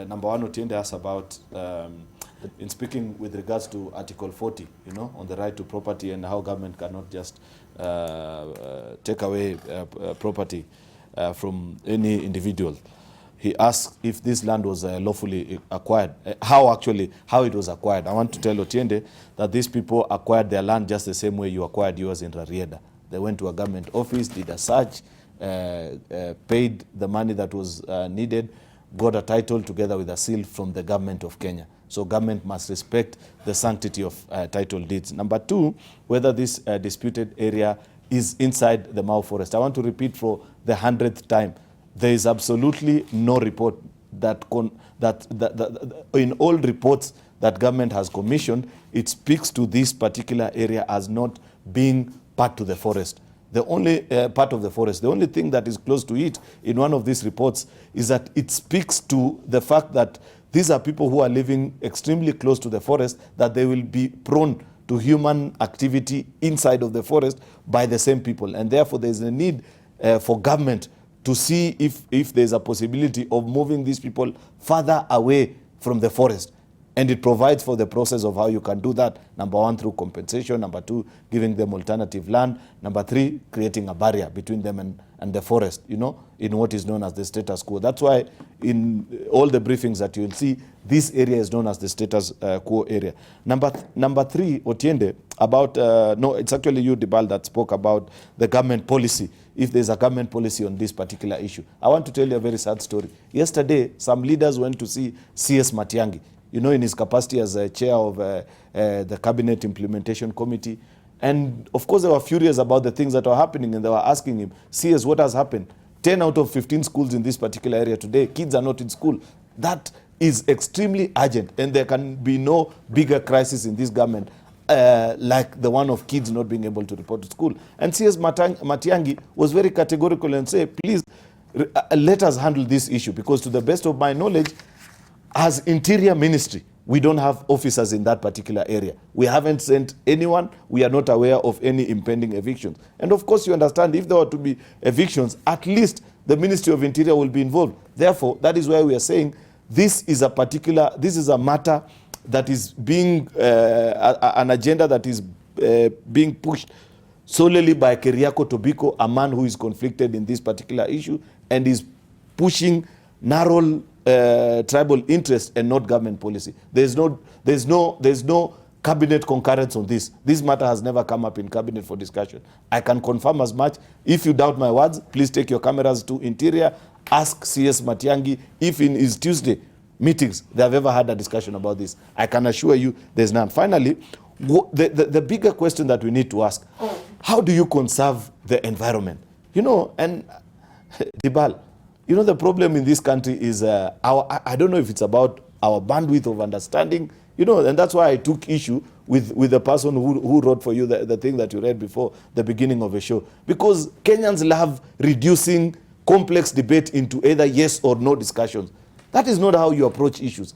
Number one, Otiende asked about, in speaking with regards to Article 40, on the right to property and how government cannot just take away property from any individual. He asked if this land was lawfully acquired, how it was acquired. I want to tell Otiende that these people acquired their land just the same way you acquired yours in Rarieda. They went to a government office, did a search, paid the money that was needed, got a title together with a seal from the government of Kenya. So government must respect the sanctity of title deeds. Number two, whether this disputed area is inside the Mau Forest. I want to repeat for the 100th time. There is absolutely no report that in all reports that government has commissioned, it speaks to this particular area as not being part of the forest. The only part of the forest, the only thing that is close to it in one of these reports is that it speaks to the fact that these are people who are living extremely close to the forest, that they will be prone to human activity inside of the forest by the same people. And therefore, there is a need for government to see if there's a possibility of moving these people further away from the forest. And it provides for the process of how you can do that. Number one, through compensation. Number two, giving them alternative land. Number three, creating a barrier between them and the forest, in what is known as the status quo. That's why in all the briefings that you'll see, this area is known as the status quo area. Number three, Otiende, about, no, it's actually you, Dibal, that spoke about the government policy, if there's a government policy on this particular issue. I want to tell you a very sad story. Yesterday, some leaders went to see CS Matiang'i, in his capacity as chair of the Cabinet Implementation Committee. And of course, they were furious about the things that were happening, and they were asking him, CS, what has happened? 10 out of 15 schools in this particular area today, kids are not in school. That is extremely urgent, and there can be no bigger crisis in this government like the one of kids not being able to report to school. And CS Matiang'i was very categorical and said, please, let us handle this issue, because to the best of my knowledge, as Interior Ministry, we don't have officers in that particular area. We haven't sent anyone. We are not aware of any impending evictions. And of course, you understand, if there were to be evictions, at least the Ministry of Interior will be involved. Therefore, that is why we are saying this is a matter that is being, an agenda that is being pushed solely by Cheruiyot Tobiko, a man who is conflicted in this particular issue and is pushing narrow tribal interest and not government policy. There's no cabinet concurrence on this. This matter has never come up in cabinet for discussion. I can confirm as much. If you doubt my words, please take your cameras to Interior. Ask CS Matiang'i if in his Tuesday meetings they have ever had a discussion about this. I can assure you there's none. Finally, the bigger question that we need to ask, how do you conserve the environment? And Dibal, the problem in this country is, I don't know if it's about our bandwidth of understanding, and that's why I took issue with the person who wrote for you the thing that you read before the beginning of the show. Because Kenyans love reducing complex debate into either yes or no discussions. That is not how you approach issues.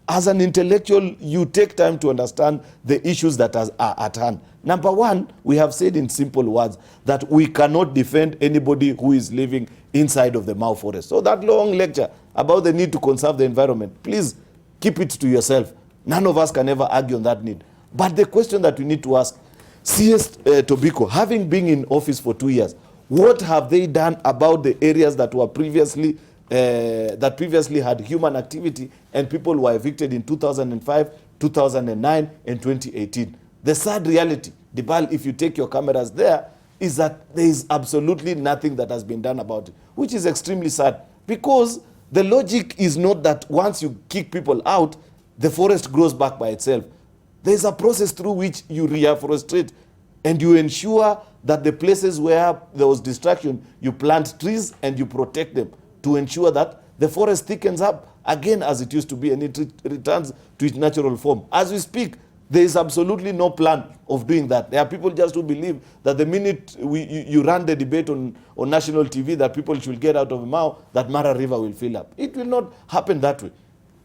As an intellectual, you take time to understand the issues that are at hand. Number one, we have said in simple words that we cannot defend anybody who is living inside of the Mau Forest. So that long lecture about the need to conserve the environment, please keep it to yourself. None of us can ever argue on that need. But the question that we need to ask, CS Tobiko, having been in office for 2 years, what have they done about the areas that were previously had human activity and people were evicted in 2005, 2009, and 2018? The sad reality, Dibal, if you take your cameras there, is that there is absolutely nothing that has been done about it, which is extremely sad, because the logic is not that once you kick people out, the forest grows back by itself. There is a process through which you reforestate and you ensure that the places where there was destruction, you plant trees and you protect them to ensure that the forest thickens up again as it used to be and it returns to its natural form. As we speak, there is absolutely no plan of doing that. There are people just who believe that the minute you run the debate on national TV that people should get out of Mau, that Mara River will fill up. It will not happen that way.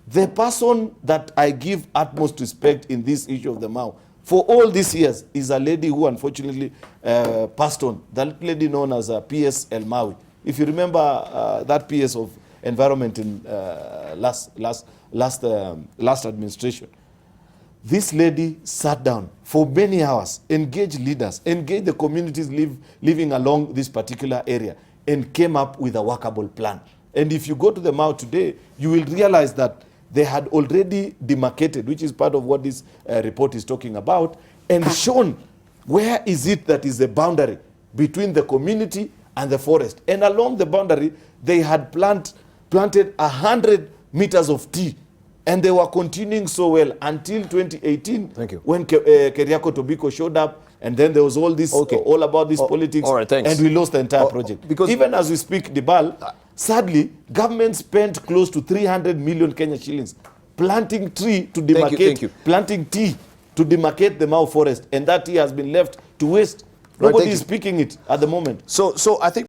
The person that I give utmost respect in this issue of the Mau for all these years is a lady who unfortunately passed on, that lady known as PS El Mawi. If you remember that PS of environment in last administration. This lady sat down for many hours, engaged leaders, engaged the communities living along this particular area, and came up with a workable plan. And if you go to the Mao today, you will realize that they had already demarcated, which is part of what this report is talking about, and shown where is it that is the boundary between the community and the forest. And along the boundary, they had planted 100 meters of tea. And they were continuing so well until 2018. Thank you. When Cheruiyot Tobiko showed up, and then there was all this, all about this politics, all right, thanks. and we lost the entire project. Because even as we speak, Dibal, sadly, government spent close to 300 million Kenya shillings planting tree to demarcate, planting tea to demarcate the Mao forest, and that tea has been left to waste. Nobody is speaking it at the moment. So I think